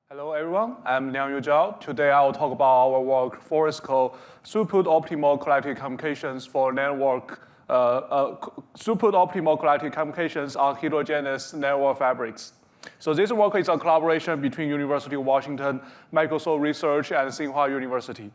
Hello everyone, I'm Liangyu Zhao. Today I will talk about our work, ForestColl, Throughput-Optimal Collective Communications for network, Throughput-Optimal Collective Communications on Heterogeneous network fabrics. So this work is a collaboration between University of Washington, Microsoft Research, and Tsinghua University.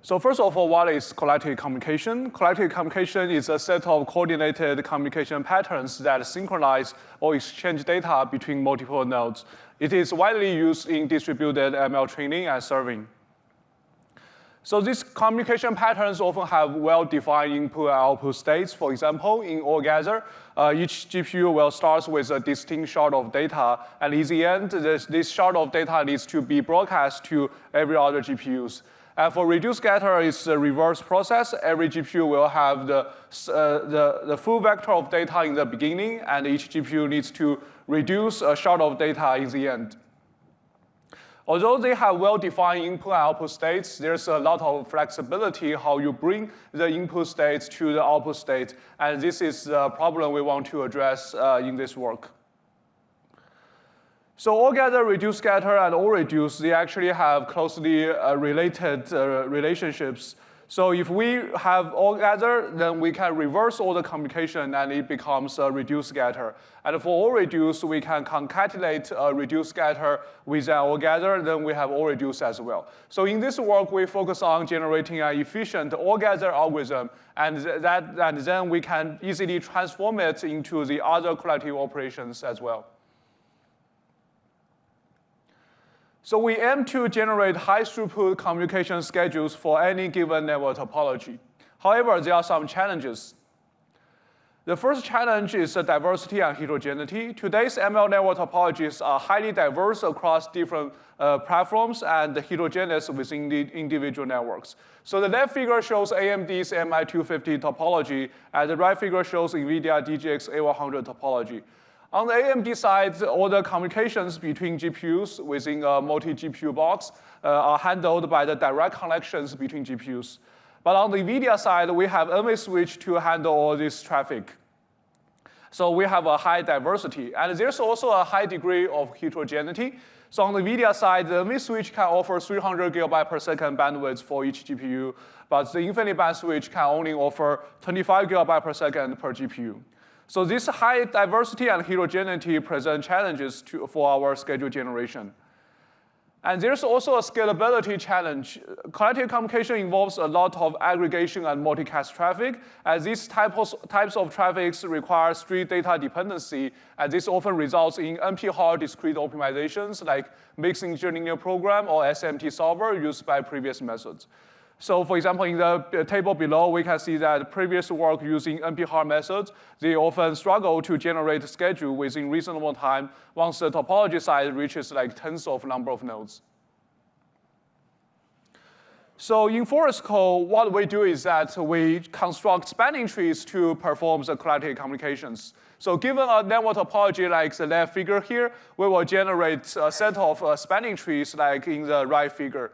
So first of all, what is collective communication? Collective communication is a set of coordinated communication patterns that synchronize or exchange data between multiple nodes. It is widely used in distributed ML training and serving. So these communication patterns often have well-defined input and output states. For example, in ORGather, each GPU will start with a distinct shard of data, and in the end, this shard of data needs to be broadcast to every other GPUs. And for reduce scatter, it's a reverse process. Every GPU will have the full vector of data in the beginning, and each GPU needs to reduce a shard of data in the end. Although they have well-defined input and output states, there's a lot of flexibility how you bring the input states to the output state, and this is the problem we want to address in this work. So ORGather, reduce scatter, and allreduce, they actually have closely related relationships. So if we have ORGather, then we can reverse all the communication and it becomes a reduce scatter. And for allreduce, we can concatenate a reduce scatter with an ORGather, then we have allreduce as well. So in this work, we focus on generating an efficient ORGather algorithm, and then we can easily transform it into the other collective operations as well. So we aim to generate high-throughput communication schedules for any given network topology. However, there are some challenges. The first challenge is diversity and heterogeneity. Today's ML network topologies are highly diverse across different platforms and heterogeneous within the individual networks. So the left figure shows AMD's MI250 topology, and the right figure shows NVIDIA DGX A100 topology. On the AMD side, all the communications between GPUs within a multi-GPU box are handled by the direct connections between GPUs. But on the NVIDIA side, we have NV switch to handle all this traffic. So we have a high diversity. And there's also a high degree of heterogeneity. So on the NVIDIA side, the NV switch can offer 300 GB per second bandwidth for each GPU, but the InfiniBand switch can only offer 25 GB per second per GPU. So this high diversity and heterogeneity present challenges for our schedule generation. And there's also a scalability challenge. Collective communication involves a lot of aggregation and multicast traffic, and these types of traffics require strict data dependency, and this often results in NP-hard discrete optimizations like mixed engineering program or SMT solver used by previous methods. So for example, in the table below, we can see that previous work using NP-hard methods, they often struggle to generate a schedule within reasonable time once the topology size reaches like tens of number of nodes. So in ForestColl, what we do is that we construct spanning trees to perform the collective communications. So given a network topology like the left figure here, we will generate a set of spanning trees like in the right figure.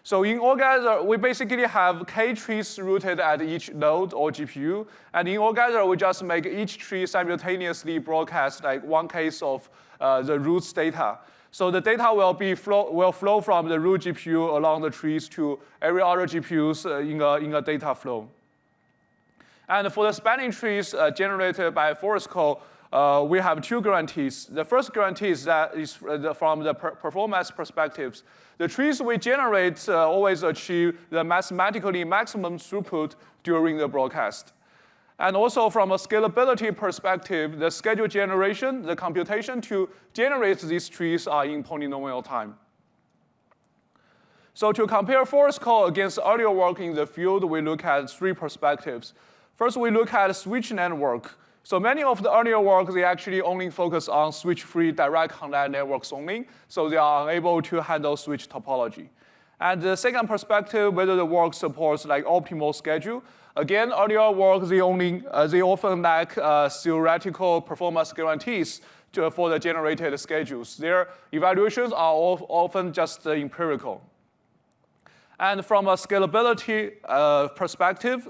So in ORGather, we basically have K trees rooted at each node or GPU. And in ORGather, we just make each tree simultaneously broadcast like one case of the root's data. So the data will flow from the root GPU along the trees to every other GPUs in a data flow. And for the spanning trees generated by ForestColl, we have two guarantees. The first guarantee is from the performance perspectives. The trees we generate always achieve the mathematically maximum throughput during the broadcast. And also from a scalability perspective, the schedule generation, the computation to generate these trees are in polynomial time. So to compare ForestColl against earlier work in the field, we look at three perspectives. First, we look at switch network. So many of the earlier work, they actually only focus on switch-free direct connect networks only, so they are unable to handle switch topology. And the second perspective, whether the work supports like optimal schedule. Again, earlier work, they often lack theoretical performance guarantees for the generated schedules. Their evaluations are often just empirical. And from a scalability perspective,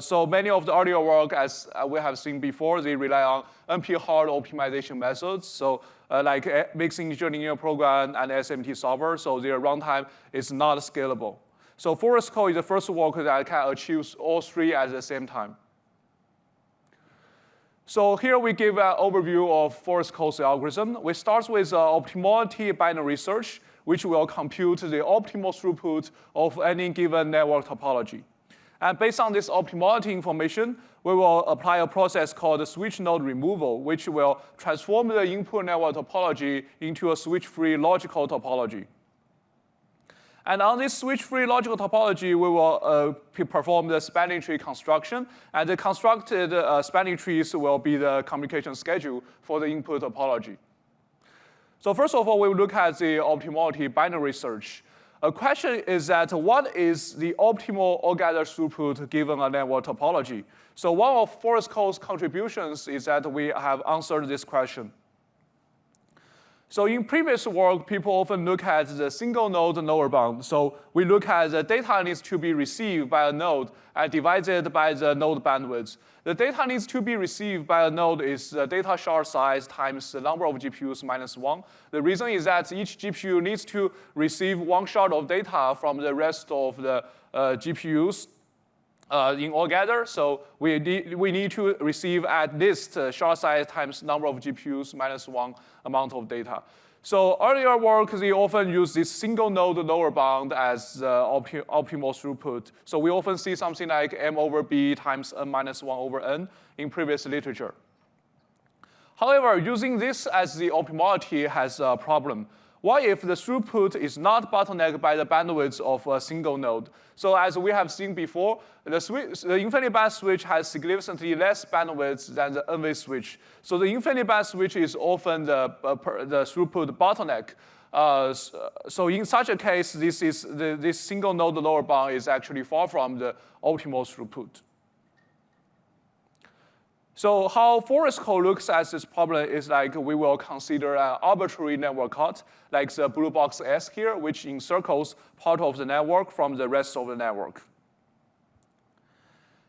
so many of the earlier work, as we have seen before, they rely on NP-hard optimization methods. So like mixing engineering program and SMT solver, so their runtime is not scalable. So ForestColl is the first work that can achieve all three at the same time. So here we give an overview of ForestColl's algorithm. We start with optimality binary search, which will compute the optimal throughput of any given network topology. And based on this optimality information, we will apply a process called switch node removal, which will transform the input network topology into a switch-free logical topology. And on this switch-free logical topology, we will perform the spanning tree construction. And the constructed spanning trees will be the communication schedule for the input topology. So first of all, we will look at the optimality binary search. A question is that what is the optimal all-gather throughput given a network topology? So one of ForestColl's contributions is that we have answered this question. So in previous work, people often look at the single node lower bound. So we look at the data needs to be received by a node and divided by the node bandwidth. The data needs to be received by a node is the data shard size times the number of GPUs minus 1. The reason is that each GPU needs to receive one shard of data from the rest of the GPUs in all gather. So we need to receive at least shard size times number of GPUs minus 1 amount of data. So earlier work, they often use this single node lower bound as optimal throughput. So we often see something like m over b times n minus 1 over n in previous literature. However, using this as the optimality has a problem. What if the throughput is not bottlenecked by the bandwidth of a single node? So as we have seen before, the infinite band switch has significantly less bandwidth than the n-way switch. So the infinite band switch is often the throughput bottleneck. So in such a case, this single node lower bound is actually far from the optimal throughput. So how ForestColl looks at this problem is like we will consider an arbitrary network cut, like the blue box S here, which encircles part of the network from the rest of the network.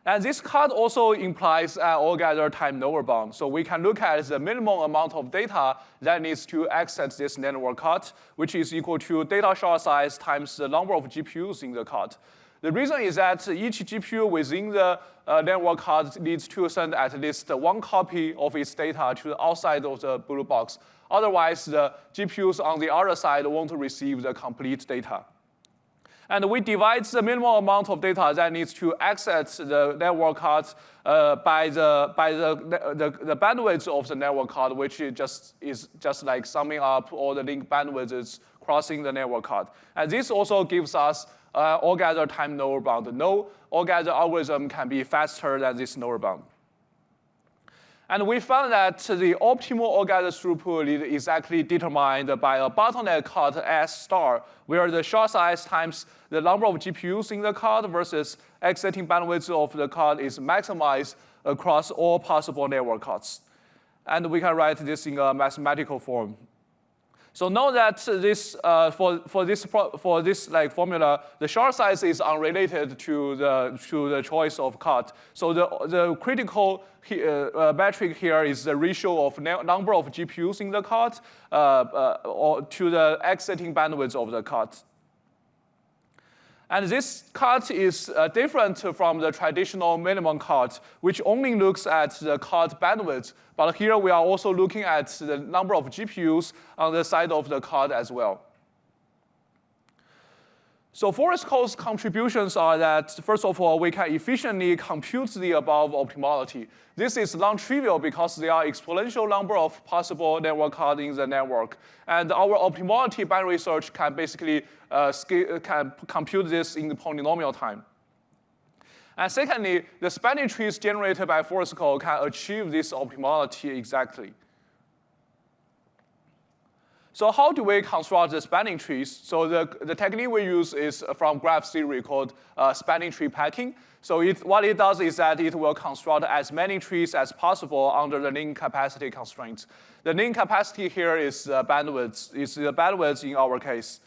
And this cut also implies an all-gather time lower bound. So we can look at the minimum amount of data that needs to access this network cut, which is equal to data shard size times the number of GPUs in the cut. The reason is that each GPU within the network card needs to send at least one copy of its data to the outside of the blue box. Otherwise, the GPUs on the other side won't receive the complete data. And we divide the minimum amount of data that needs to access the network card by the bandwidth of the network card, which is just like summing up all the link bandwidths crossing the network card. And this also gives us all-gather time lower bound. No all-gather algorithm can be faster than this lower bound. And we found that the optimal all-gather throughput is actually determined by a bottleneck cut S star, where the shard size times the number of GPUs in the card versus exiting bandwidth of the card is maximized across all possible network cards. And we can write this in a mathematical form. So note that this for this like formula, the shard size is unrelated to the choice of cut. So the critical metric here is the ratio of number of GPUs in the cut to the exiting bandwidth of the cut. And this cut is different from the traditional minimum cut, which only looks at the cut bandwidth. But here we are also looking at the number of GPUs on the side of the cut as well. So ForestColl's contributions are that, first of all, we can efficiently compute the above optimality. This is non-trivial because there are exponential number of possible network cards in the network. And our optimality binary search can basically can compute this in the polynomial time. And secondly, the spanning trees generated by ForestColl can achieve this optimality exactly. So how do we construct the spanning trees? So the technique we use is from graph theory called spanning tree packing. So what it does is that it will construct as many trees as possible under the link capacity constraints. The link capacity here is bandwidth. It's the bandwidth in our case.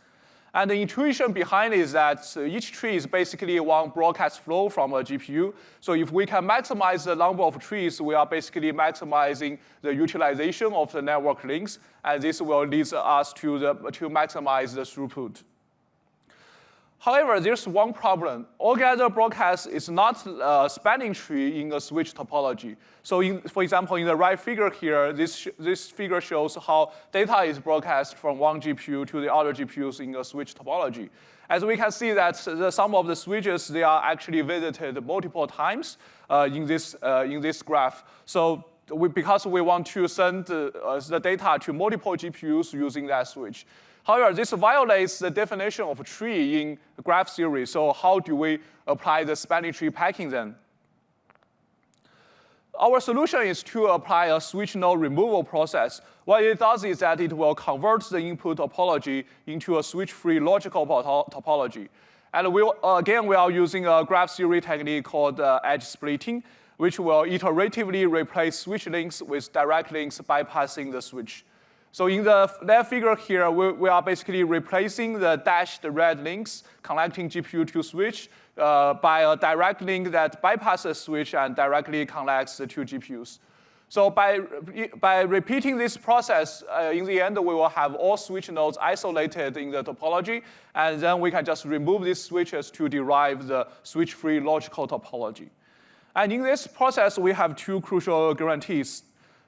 And the intuition behind it is that each tree is basically one broadcast flow from a GPU. So if we can maximize the number of trees, we are basically maximizing the utilization of the network links, and this will lead us to maximize the throughput. However, there's one problem. All-gather broadcast is not a spanning tree in a switch topology. So for example, in the right figure here, this figure shows how data is broadcast from one GPU to the other GPUs in a switch topology. As we can see that some of the switches, they are actually visited multiple times in this graph. So because we want to send the data to multiple GPUs using that switch. However, this violates the definition of a tree in graph theory. So how do we apply the spanning tree packing then? Our solution is to apply a switch node removal process. What it does is that it will convert the input topology into a switch-free logical topology. And we are using a graph theory technique called edge splitting, which will iteratively replace switch links with direct links bypassing the switch. So in the left figure here, we are basically replacing the dashed red links connecting GPU to switch by a direct link that bypasses switch and directly connects the two GPUs. So by repeating this process, in the end, we will have all switch nodes isolated in the topology, and then we can just remove these switches to derive the switch-free logical topology. And in this process, we have two crucial guarantees.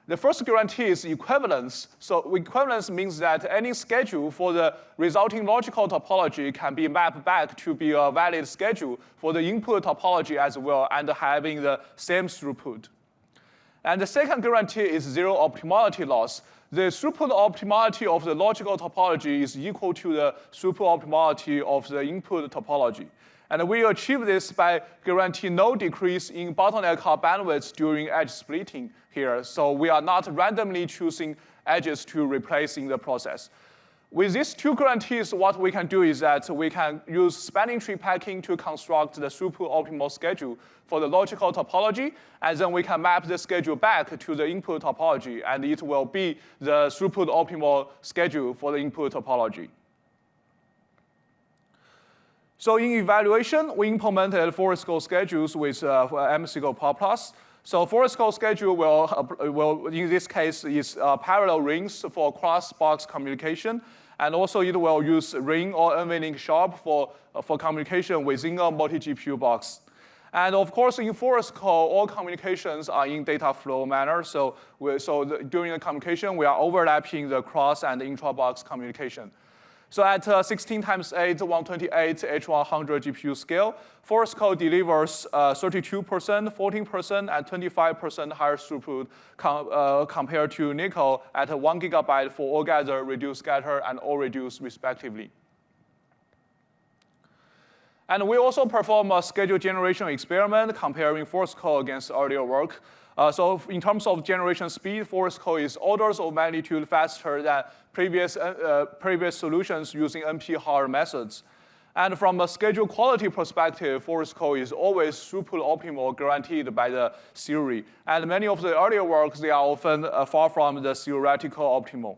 The first guarantee is equivalence. So equivalence means that any schedule for the resulting logical topology can be mapped back to be a valid schedule for the input topology as well, and having the same throughput. And the second guarantee is zero optimality loss. The throughput optimality of the logical topology is equal to the throughput optimality of the input topology. And we achieve this by guaranteeing no decrease in bottleneck bandwidth during edge splitting here. So we are not randomly choosing edges to replace in the process. With these two guarantees, what we can do is that we can use spanning tree packing to construct the throughput-optimal schedule for the logical topology, and then we can map the schedule back to the input topology, and it will be the throughput-optimal schedule for the input topology. So in evaluation, we implemented ForestColl schedules with MSQL Plus. So ForestColl schedule will, in this case, is parallel rings for cross-box communication. And also it will use ring or NVLink shop for communication within a multi-GPU box. And of course, in ForestColl, all communications are in data flow manner. So during the communication, we are overlapping the cross and intra-box communication. So at 16 times 8, 128 H100 GPU scale, ForestColl delivers 32%, 14%, and 25% higher throughput compared to Nickel at 1 GB for all gather, reduce scatter, and all reduce respectively. And we also perform a schedule generation experiment comparing ForestColl against earlier work. So in terms of generation speed, ForestColl is orders of magnitude faster than previous solutions using NP-hard methods. And from a schedule quality perspective, ForestColl is always throughput-optimal guaranteed by the theory. And many of the earlier works, they are often far from the theoretical optimal.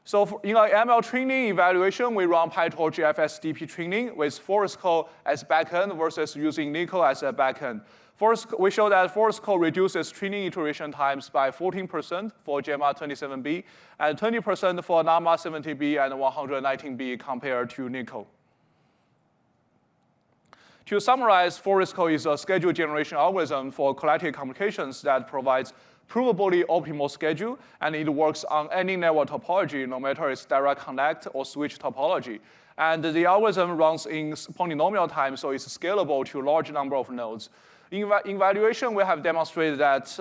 So in our ML training evaluation, we run PyTorch FSDP training with ForestColl as backend versus using Nickel as a backend. We show that ForestColl reduces training iteration times by 14% for Gemma 27B, and 20% for Llama 70B and 119B compared to Nickel. To summarize, ForestColl is a schedule generation algorithm for collective communications that provides provably optimal schedule, and it works on any network topology, no matter it's direct connect or switch topology. And the algorithm runs in polynomial time, so it's scalable to a large number of nodes. In evaluation, we have demonstrated that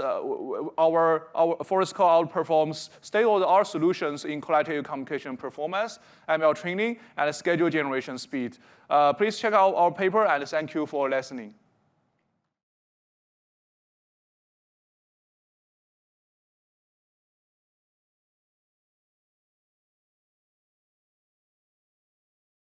our ForestColl outperforms state-of-the-art solutions in collective communication performance, ML training, and schedule generation speed. Please check out our paper, and thank you for listening.